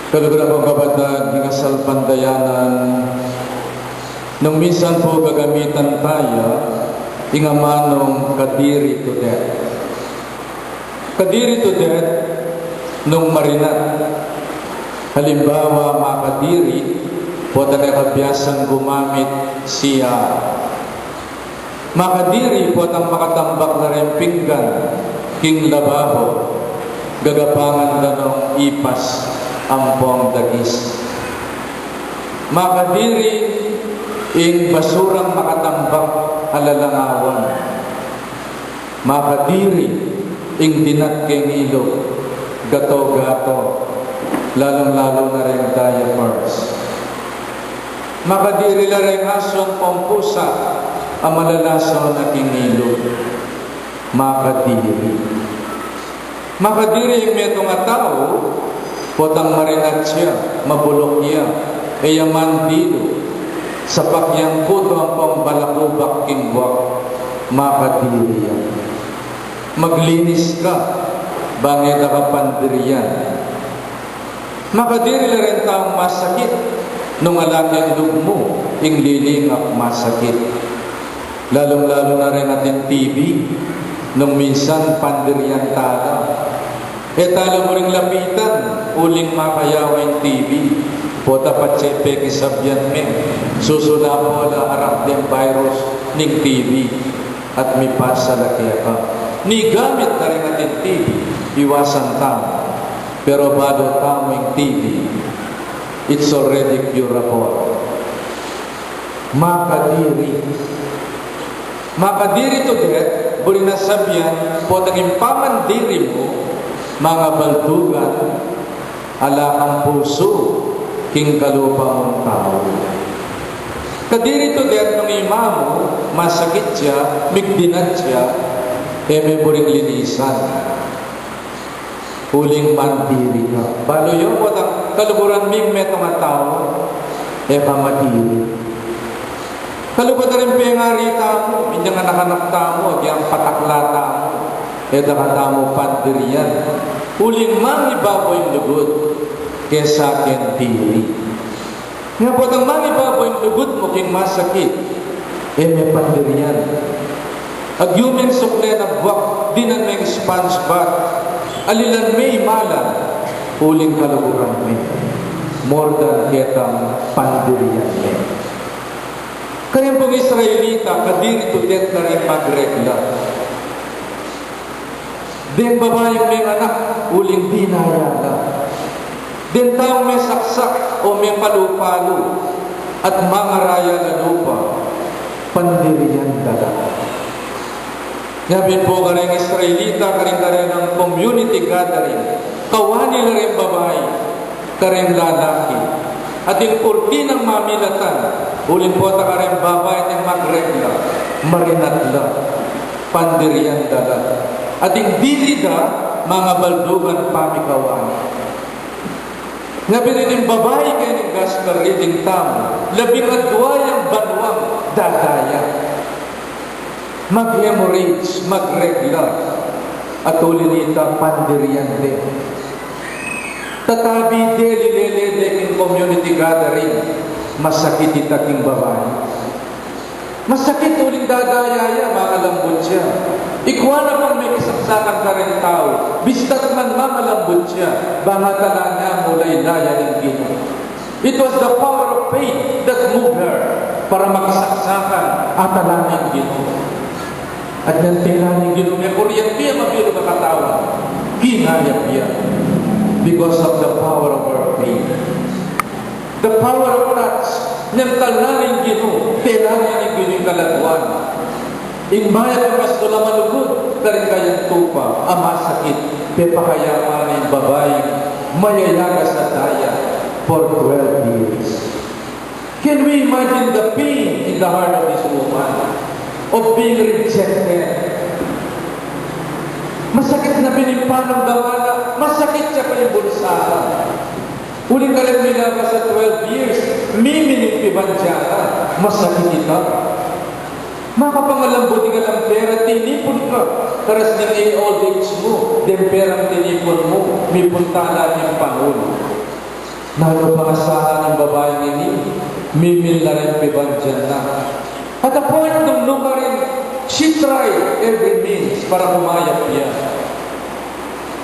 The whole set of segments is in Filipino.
Kalugod akong kabatag, ingasal pandayanan, nung minsan po gagamitan tayo, ingamanong kadiri to death. Kadiri to death, nung marinat. Halimbawa, makadiri, po tayo kabiasang gumamit siya. Makadiri po ang makatambak na rin pinggan, king labaho, gagapangan na ng ipas, ampong dagis. Makadiri, ing basurang makatambak alalangawan. Makadiri, ing dinat keng ilog, gato-gato, lalong-lalo na rin diapers. Makadiri na rin asong pampusa, ang malalaso na kinilog. Makadiri. Makadiri yung metong tao, potang marinat siya, mabulok niya, yaman dito, sa pakyang puto ang pambalakubak kingwak, makadiri yan. Maglinis ka, bangit ka pandiriyan. Makadiri na rin taong masakit, nung alaki ang lug mo, ing lilingap masakit. Lalong-lalo na rin natin TV, nung minsan pandiriyan tala. Talo mo ring lapitan, uling makayawa yung TV. Pota patsepe kisabyan men, susuna po la harap ng virus ning TV at may pasa lakya ka. Ni gamit na rin natin TV, iwasan tamo. Pero bago tamo yung TV, it's already curable. Makadiri. Makadiri to death, buli na sabihan, po taging pamandiri mo, mga baldugan, ala ang puso, king kalupa mong tao. Kadiri to death ng imamo, masakit siya, migdinat siya, may buring linisan. Huling mandiri ka. Balo yun po, kaluburan ming metong tao, pamadiri. Kalugod na rin pengarita mo, hindi nga nakanapta mo, yung pataklata mo, dakata mo pandiriyan. Huling mangibaboy yung lugod, kesa akin diri. Nga po, ang mangibaboy yung lugod mo, king masakit, may pandiriyan. Agyumin sukle na buwak, dinan may sponge bath, alilan may malan, huling kaluguran may, more than ketang pandiriyan may. Kaya pong Israelita, kadiri to death na rin magregla. Din babayang may anak, uling dinayala. Din taong may saksak o may palu-palo at mga raya na lupa, pandiriyan dala. Ngayon po ka rin Israelita, karing ng community gathering, kawani na rin babae, karing lalaki, at yung kurtinang mamilatan, ulin po ta ka rin babae at yung magregla, marinatla, pandiriyan dala. At yung dilida, mga baldugan pamikawan. Ngayon yung babae kayo ng gaspar reading tamo, labing at duwayang banwang dadaya. Mag-hemorrhage, magregla, at ulinita pandiriyan din. Tatabi deli-lele in community gathering, masakit itaking babae. Masakit uling dadayaya, makalambot siya. Ikuha na pang may kisaksakan ka rin tao, bistat man mamalambot siya, bangatala niya mulay laya ng Ginoo. It was the power of faith that moved her para makisaksakan at alangin Ginoo. At yung tila ng Ginoo niya, kuryan niya mabilo ka katawan, ginayap niya because of the power of her faith. The power of touch, niyang tala ng Ginoo, tila niya ng Ginoo yung kalatuan. Ingmaya ka mas doon malugod, karin kayang tupa, masakit, pepakayaman ng babae, mayayaga sa daya for 12 years. Can we imagine the pain in the heart of this woman of being rejected? Masakit na binimpan ng gawana, masakit siya pa yung bulsa. Uling ka lang nilaga sa 12 years, miminimpiban siya ka, masakit ito. Makapangalambuti ka ng pera, tinipon ka. Karas ng old age mo, den perang tinipon mo, may puntala ng pangulo. Nano pangasahan ng babaeng ini, mimil na rin piban dyan na. At the point nung luka rin, she tried every means para humayap niya.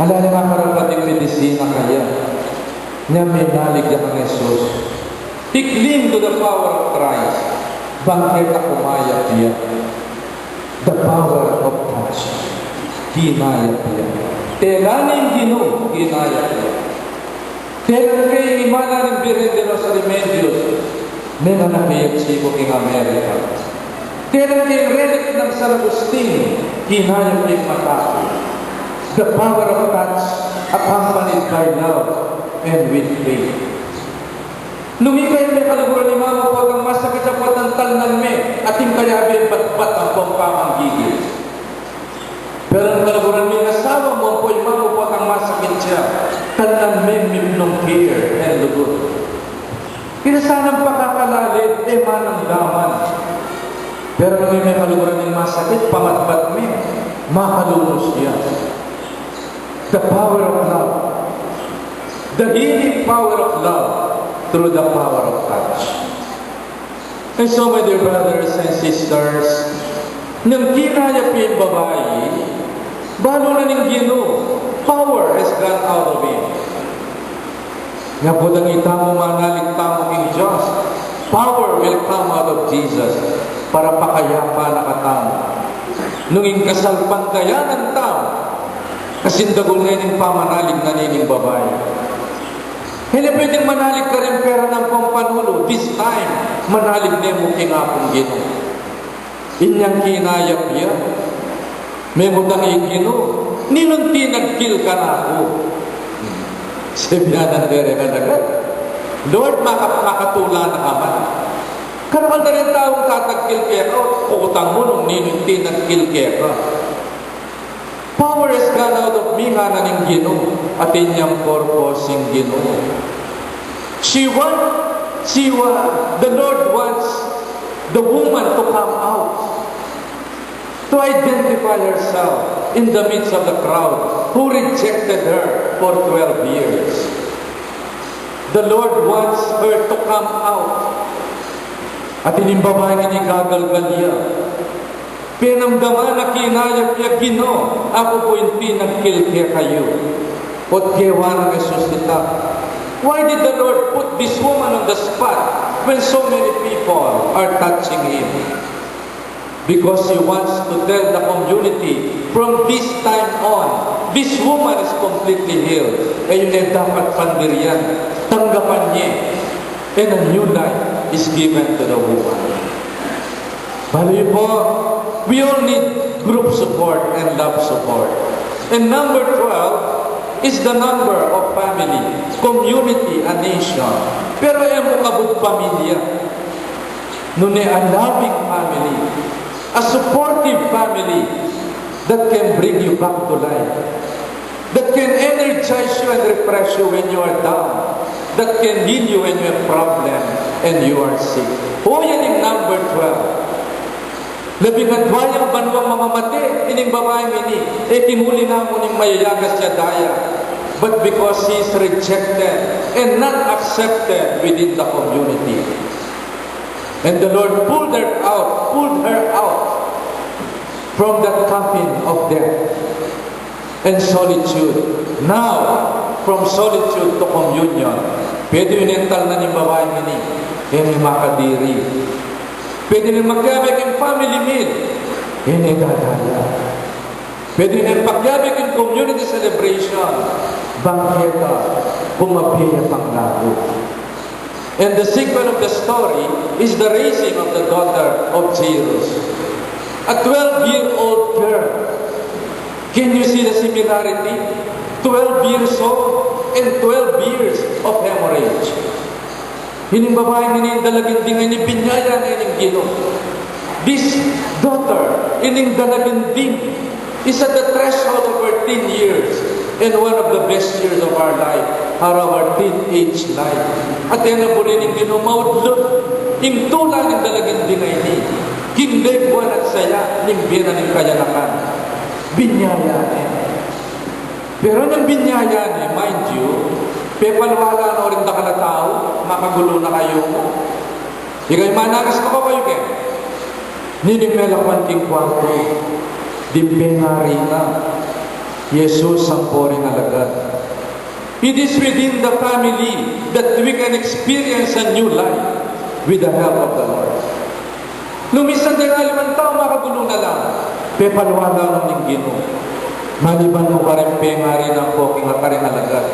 Ala niya nga karapating medisina kaya, niya may nalig niya ng Jesus. He cling to the power of Christ. Bangkit na humayap niya. The power of touch. Hinayap niya. Telaning Ginoo, hinayap niya. Telan kayo imana ng Virgen de los Remedios, may manakayag sigo king Amerika. Telan kayo relic ng San Agustin, hinayap niya matapos. The power of touch, accompanied by love and with faith. Nung ikay may kalaguran ni Mama po ang masakit sa patantal ng me, ating kayabi bat-bat ang pampamang gigil. Pero ang kalaguran ni asawa mo po yung Mama po ang masakit siya, tanan me mimnong care and lugot. Kinasanang pakakalalit, manang daman. Pero nung may kalaguran ni masakit, pamatbat me, makalumos siya. The power of love. The healing power of love through the power of touch. And so, my dear brothers and sisters, nang kinayap yung babae, balo na ng Ginoo, power has gone out of him. Nga po nang itamo manalig tamo king Diyos, power will come out of Jesus para pakayapa na katamo. Nung inkasalpang kaya ng tao, kasindagol ngayon yung pamanalig na nining babae. Hindi pwedeng manalig ka rin pera ng pampanulo. This time, manalig na mo kingapong Ginoo. Inyang kinayap niya. May mutang Ginoo. Ninong tinagkil ka na ako. Sabihan ng dere ka agad. Lord, makatula na kaman. Karakal na rin taong tatagkil kaya ka, utang mo nung ninong tinagkil kaya ka. Power has gone out of me nga na ng Ginoo at inyang purpose ng Ginoo. The Lord wants the woman to come out, to identify herself in the midst of the crowd who rejected her for 12 years. The Lord wants her to come out. At inimbabayan ni gagalgal niya. Pinamdaman na kinayap niya, Ginoo, ako po yung pinagkilkya kayo. At kewa ng Jesus nita. Why did the Lord put this woman on the spot when so many people are touching him? Because he wants to tell the community, from this time on, this woman is completely healed. E yun ay dapat pandiriyan. Tanggapan niya. And a new life is given to the woman. Bali po, we all need group support and love support. And number 12 is the number of family, community, a nation. Pero yung kabut pamilya, nung a loving family, a supportive family that can bring you back to life, that can energize you and refresh you when you are down, that can heal you when you have problem and you are sick. O yan yung number 12. Labing adwayang banwang mamamati, ining babaeng ini, kinuli na mo ning mayayagas siya daya. But because she is rejected and not accepted within the community. And the Lord pulled her out from that coffin of death and solitude. Now, from solitude to communion, pwede yunental na ning babaeng ini, makadiri. Pwede nang magyabik yung family meal, hindi dadaya. Pwede nang pagyabik yung community celebration, bangketa, pumabiya pang lago. And the sequel of the story is the raising of the daughter of Jairus. A 12-year-old girl. Can you see the similarity? 12 years old and 12 years of hemorrhage. Hining babae hining dalaginding ni binyaya na ining Ginoo. This daughter, ining dalaginding, is at the threshold of her teen years and one of the best years of our life, our teenage life. At yan na po rin Ginoo, maudlot, ing tula ng dalaginding na ini, kinlegwan at saya, ning bina ng kayanakan. Binyaya niya. Pero ng binyaya niya, mind you, Pepalwala na rin da ka na tao, makagulo na kayo mo. Ikay managas ka pa kayo kaya? Ninimelakan king kwarto, dimpengari na, Jesus ang poring alagad. It is within the family that we can experience a new life with the help of the Lord. Lumisan din nga 5 tao, makagulo na lang. Pepalwala ng Gino. Maliban mo ka rin pengari ng poking at karing alagad.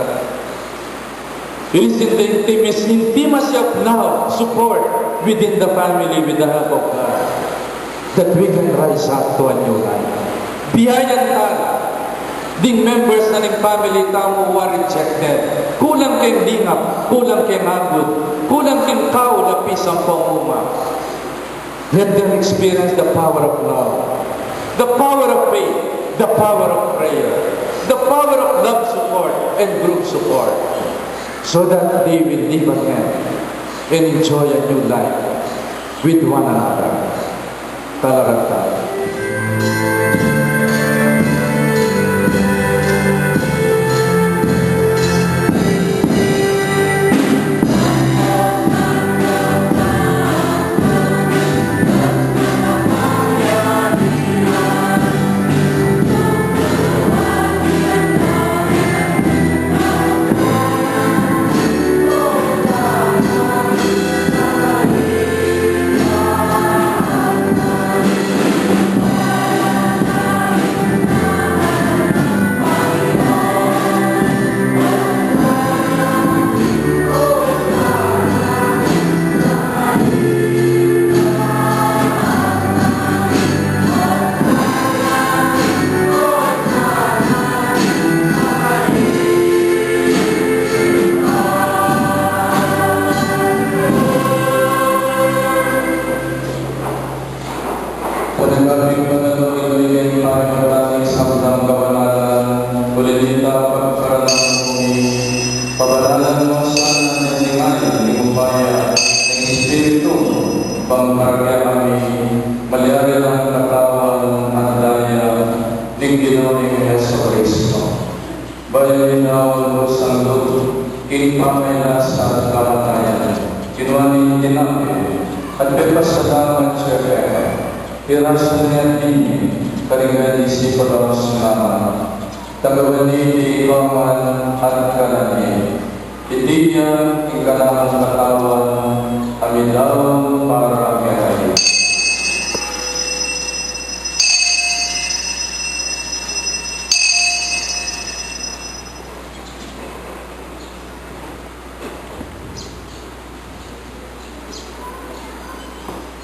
It is in the intimacy of love, support within the family with the help of God that we can rise up to a new life. Biyayan tala. Ding members na ng family tao who are rejected. Kulang kayong lingap, kulang kayong agod, kulang kayong kao lapis ang panguma. Let them experience the power of love, the power of faith, the power of prayer, the power of love support and group support, so that they will live again and enjoy a new life with one another. Talarata.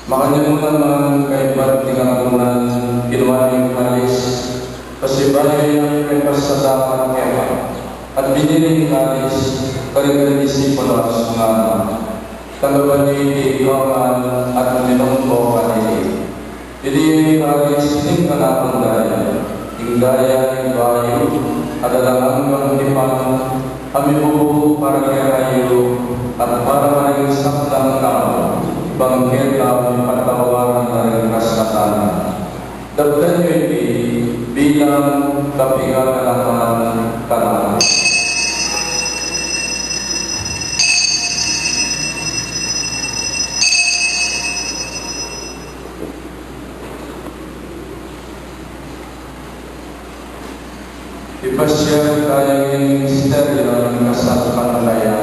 Makanya mo naman kaibat tingakunan ginawa ng kalis kasi bagay ang pepas sa dapat kema at biniling kalis karigan isipulas nga tanggapan ni ikawan at minungko kanili. Hindi kalis ning kanakong daya daya ng bayo at alangang pangtipan kami bubuo para kayo at para maring sakdang tao bangkit ang patawaran ng kasatanan. Dagdag nyo bilang kapigatan kanan. Ipasya kayang stereo ng kasat panalaya